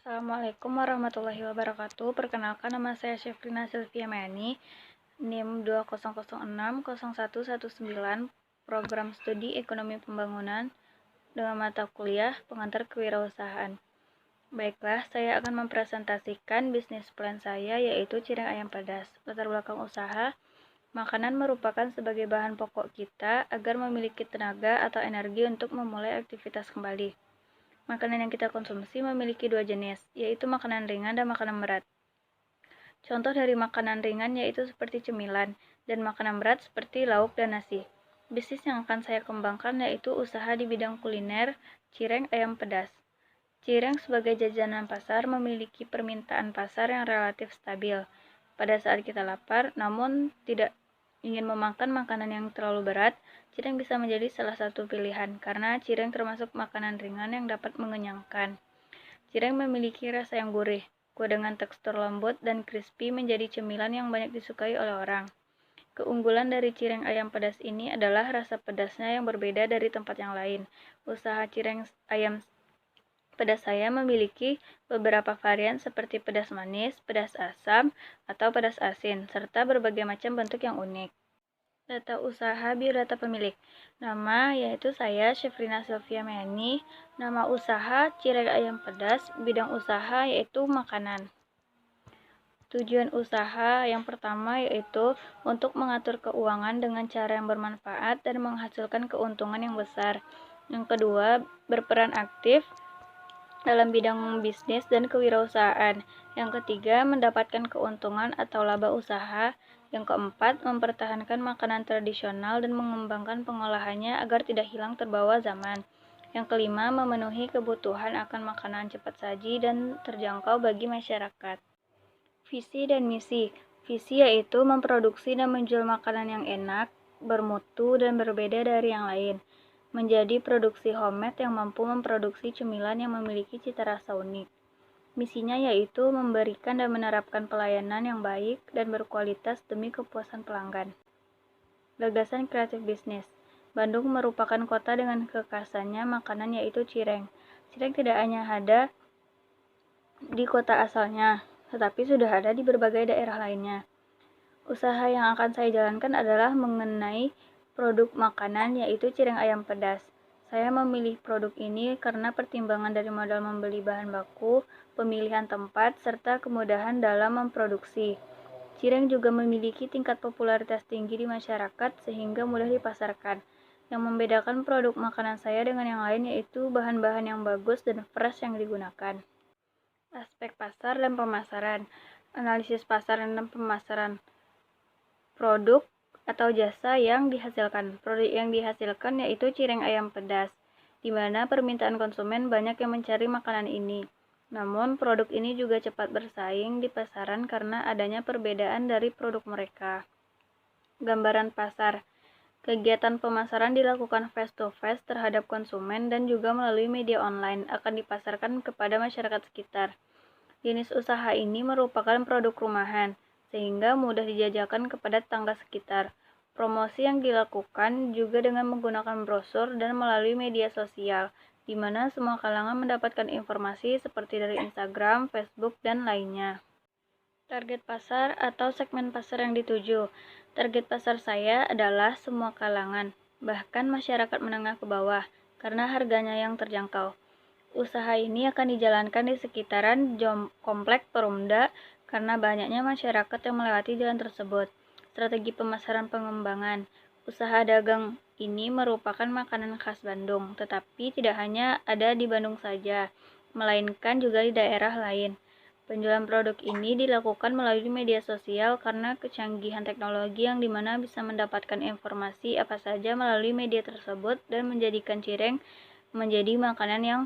Assalamualaikum warahmatullahi wabarakatuh. Perkenalkan, nama saya Syafrina Sylvia Meani, NIM 20060119, Program Studi Ekonomi Pembangunan dengan mata kuliah Pengantar Kewirausahaan. Baiklah, saya akan mempresentasikan bisnis plan saya, yaitu cireng ayam pedas. Latar belakang usaha, makanan merupakan sebagai bahan pokok kita agar memiliki tenaga atau energi untuk memulai aktivitas kembali. Makanan yang kita konsumsi memiliki dua jenis, yaitu makanan ringan dan makanan berat. Contoh dari makanan ringan yaitu seperti cemilan, dan makanan berat seperti lauk dan nasi. Bisnis yang akan saya kembangkan yaitu usaha di bidang kuliner, cireng ayam pedas. Cireng sebagai jajanan pasar memiliki permintaan pasar yang relatif stabil pada saat kita lapar, namun tidak ingin memakan makanan yang terlalu berat. Cireng bisa menjadi salah satu pilihan, karena cireng termasuk makanan ringan yang dapat mengenyangkan. Cireng memiliki rasa yang gurih, kue dengan tekstur lembut dan crispy menjadi cemilan yang banyak disukai oleh orang. Keunggulan dari cireng ayam pedas ini adalah rasa pedasnya yang berbeda dari tempat yang lain. Usaha cireng ayam pedas saya memiliki beberapa varian seperti pedas manis, pedas asam, atau pedas asin, serta berbagai macam bentuk yang unik. Data usaha biodata pemilik. Nama yaitu saya Syafrina Sylvia Meani. Nama usaha cireng ayam pedas. Bidang usaha yaitu makanan. Tujuan usaha yang pertama yaitu untuk mengatur keuangan dengan cara yang bermanfaat dan menghasilkan keuntungan yang besar. Yang kedua, berperan aktif dalam bidang bisnis dan kewirausahaan. Yang ketiga, mendapatkan keuntungan atau laba usaha. Yang keempat, mempertahankan makanan tradisional dan mengembangkan pengolahannya agar tidak hilang terbawa zaman. Yang kelima, memenuhi kebutuhan akan makanan cepat saji dan terjangkau bagi masyarakat. Visi dan misi. Visi yaitu memproduksi dan menjual makanan yang enak, bermutu, dan berbeda dari yang lain. Menjadi produksi homemade yang mampu memproduksi cemilan yang memiliki cita rasa unik. Misinya yaitu memberikan dan menerapkan pelayanan yang baik dan berkualitas demi kepuasan pelanggan. Gagasan kreatif bisnis. Bandung merupakan kota dengan kekhasannya makanan yaitu cireng. Cireng tidak hanya ada di kota asalnya, tetapi sudah ada di berbagai daerah lainnya. Usaha yang akan saya jalankan adalah mengenai produk makanan yaitu cireng ayam pedas. Saya memilih produk ini karena pertimbangan dari modal membeli bahan baku, pemilihan tempat, serta kemudahan dalam memproduksi. Cireng juga memiliki tingkat popularitas tinggi di masyarakat sehingga mudah dipasarkan. Yang membedakan produk makanan saya dengan yang lain yaitu bahan-bahan yang bagus dan fresh yang digunakan. Aspek pasar dan pemasaran. Analisis pasar dan pemasaran produk atau jasa yang dihasilkan. Produk yang dihasilkan yaitu cireng ayam pedas, di mana permintaan konsumen banyak yang mencari makanan ini. Namun, produk ini juga cepat bersaing di pasaran karena adanya perbedaan dari produk mereka. Gambaran pasar. Kegiatan pemasaran dilakukan face-to-face terhadap konsumen dan juga melalui media online akan dipasarkan kepada masyarakat sekitar. Jenis usaha ini merupakan produk rumahan, sehingga mudah dijajakan kepada tetangga sekitar. Promosi yang dilakukan juga dengan menggunakan brosur dan melalui media sosial, di mana semua kalangan mendapatkan informasi seperti dari Instagram, Facebook, dan lainnya. Target pasar atau segmen pasar yang dituju. Target pasar saya adalah semua kalangan, bahkan masyarakat menengah ke bawah, karena harganya yang terjangkau. Usaha ini akan dijalankan di sekitaran Komplek Perumda karena banyaknya masyarakat yang melewati jalan tersebut. Strategi pemasaran pengembangan. Usaha dagang ini merupakan makanan khas Bandung, tetapi tidak hanya ada di Bandung saja, melainkan juga di daerah lain. Penjualan produk ini dilakukan melalui media sosial karena kecanggihan teknologi yang dimana bisa mendapatkan informasi apa saja melalui media tersebut dan menjadikan cireng menjadi makanan yang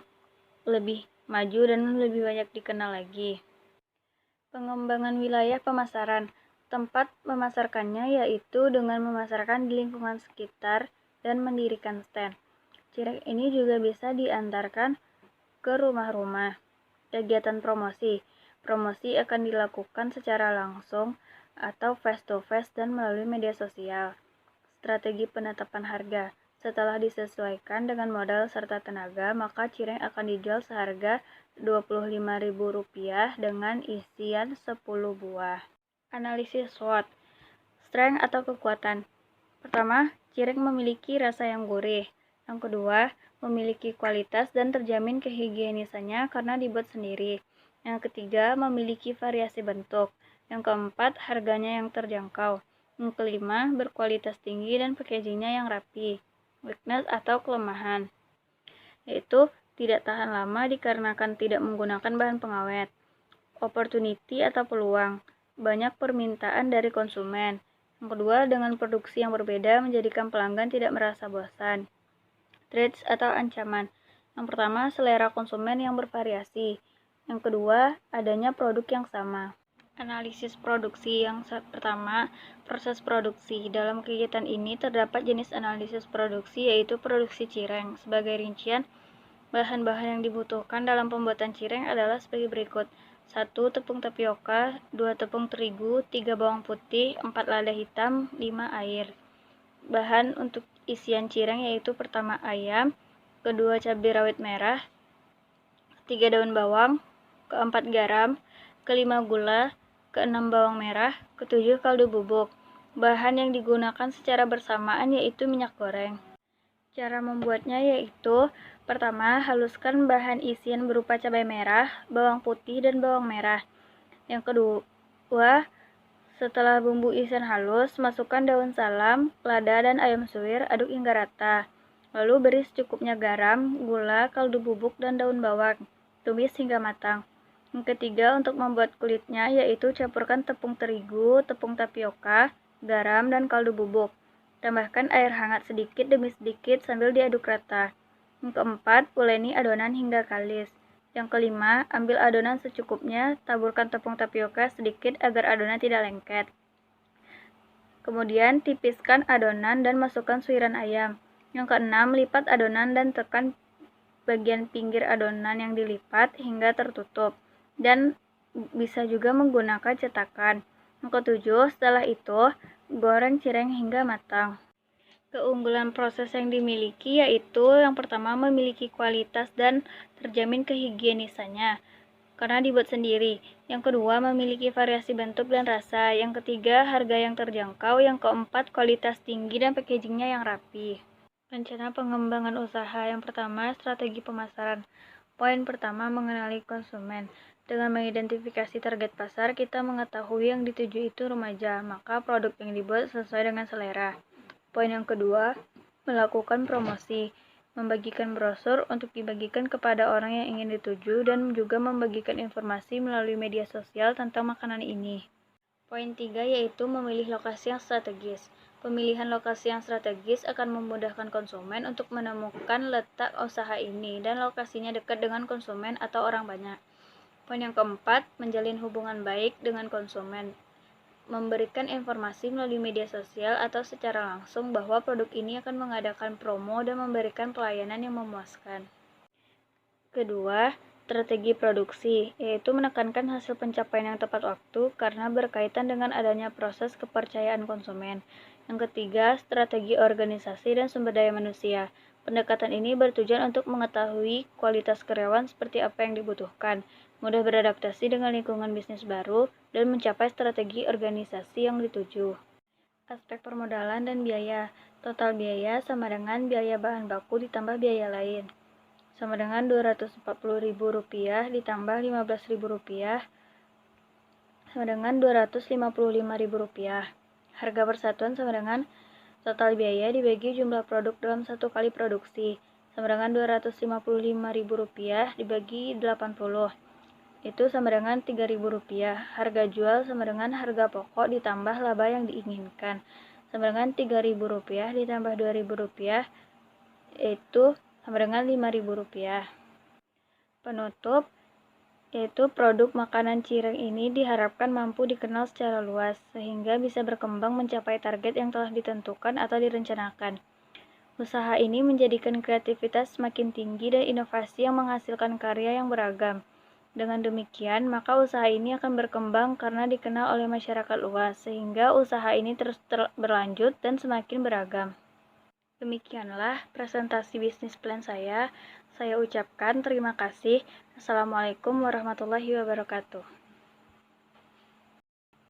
lebih maju dan lebih banyak dikenal lagi. Pengembangan wilayah pemasaran. Tempat memasarkannya yaitu dengan memasarkan di lingkungan sekitar dan mendirikan stand. Cireng ini juga bisa diantarkan ke rumah-rumah. Kegiatan promosi. Promosi akan dilakukan secara langsung atau face-to-face dan melalui media sosial. Strategi penetapan harga. Setelah disesuaikan dengan modal serta tenaga, maka cireng akan dijual seharga Rp25.000 dengan isian 10 buah. Analisis SWOT. Strength atau kekuatan. Pertama, cireng memiliki rasa yang gurih. Yang kedua, memiliki kualitas dan terjamin kehigienisannya karena dibuat sendiri. Yang ketiga, memiliki variasi bentuk. Yang keempat, harganya yang terjangkau. Yang kelima, berkualitas tinggi dan packagingnya yang rapi. Weakness atau kelemahan, yaitu tidak tahan lama dikarenakan tidak menggunakan bahan pengawet. Opportunity atau peluang, banyak permintaan dari konsumen. Yang kedua, dengan produksi yang berbeda menjadikan pelanggan tidak merasa bosan. Threats atau ancaman, yang pertama, selera konsumen yang bervariasi. Yang kedua, adanya produk yang sama. Analisis produksi. Yang pertama, proses produksi. Dalam kegiatan ini terdapat jenis analisis produksi, yaitu produksi cireng. Sebagai rincian, bahan-bahan yang dibutuhkan dalam pembuatan cireng adalah sebagai berikut. 1. Tepung tapioka, 2. Tepung terigu, 3. Bawang putih, 4. Lada hitam, 5. Air. Bahan untuk isian cireng yaitu pertama ayam, kedua cabai rawit merah, 3. Daun bawang, keempat garam, kelima gula, keenam bawang merah, ketujuh kaldu bubuk. Bahan yang digunakan secara bersamaan yaitu minyak goreng. Cara membuatnya yaitu, pertama, haluskan bahan isian berupa cabai merah, bawang putih, dan bawang merah. Yang kedua, setelah bumbu isian halus, masukkan daun salam, lada, dan ayam suwir, aduk hingga rata. Lalu beri secukupnya garam, gula, kaldu bubuk, dan daun bawang. Tumis hingga matang. Yang ketiga, untuk membuat kulitnya, yaitu campurkan tepung terigu, tepung tapioka, garam, dan kaldu bubuk. Tambahkan air hangat sedikit demi sedikit sambil diaduk rata. Yang keempat, uleni adonan hingga kalis. Yang kelima, ambil adonan secukupnya, taburkan tepung tapioka sedikit agar adonan tidak lengket. Kemudian, tipiskan adonan dan masukkan suiran ayam. Yang keenam, lipat adonan dan tekan bagian pinggir adonan yang dilipat hingga tertutup. Dan bisa juga menggunakan cetakan. Yang ketujuh, setelah itu, goreng cireng hingga matang. Keunggulan proses yang dimiliki yaitu yang pertama, memiliki kualitas dan terjamin kehigienisannya karena dibuat sendiri. Yang kedua, memiliki variasi bentuk dan rasa. Yang ketiga, harga yang terjangkau. Yang keempat, kualitas tinggi dan packagingnya yang rapi. Rencana pengembangan usaha. Yang pertama, strategi pemasaran. Poin pertama, mengenali konsumen. Dengan mengidentifikasi target pasar, kita mengetahui yang dituju itu remaja, maka produk yang dibuat sesuai dengan selera. Poin yang kedua, melakukan promosi, membagikan brosur untuk dibagikan kepada orang yang ingin dituju dan juga membagikan informasi melalui media sosial tentang makanan ini. Poin 3 yaitu memilih lokasi yang strategis. Pemilihan lokasi yang strategis akan memudahkan konsumen untuk menemukan letak usaha ini dan lokasinya dekat dengan konsumen atau orang banyak. Poin yang keempat, menjalin hubungan baik dengan konsumen. Memberikan informasi melalui media sosial atau secara langsung bahwa produk ini akan mengadakan promo dan memberikan pelayanan yang memuaskan. Kedua, strategi produksi, yaitu menekankan hasil pencapaian yang tepat waktu karena berkaitan dengan adanya proses kepercayaan konsumen. Yang ketiga, strategi organisasi dan sumber daya manusia. Pendekatan ini bertujuan untuk mengetahui kualitas karyawan seperti apa yang dibutuhkan, mudah beradaptasi dengan lingkungan bisnis baru, dan mencapai strategi organisasi yang dituju. Aspek permodalan dan biaya. Total biaya sama dengan biaya bahan baku ditambah biaya lain, sama dengan Rp240.000 ditambah Rp15.000 sama dengan Rp255.000. Harga persatuan sama dengan total biaya dibagi jumlah produk dalam satu kali produksi, sama dengan Rp255.000 dibagi 80, itu sama dengan Rp3.000. Harga jual sama dengan harga pokok ditambah laba yang diinginkan, sama dengan Rp3.000 ditambah Rp2.000, yaitu sama dengan Rp5.000. Penutup, yaitu produk makanan cireng ini diharapkan mampu dikenal secara luas, sehingga bisa berkembang mencapai target yang telah ditentukan atau direncanakan. Usaha ini menjadikan kreativitas semakin tinggi dan inovasi yang menghasilkan karya yang beragam. Dengan demikian, maka usaha ini akan berkembang karena dikenal oleh masyarakat luas, sehingga usaha ini terus berlanjut dan semakin beragam. Demikianlah presentasi bisnis plan saya. Saya ucapkan terima kasih. Assalamualaikum warahmatullahi wabarakatuh.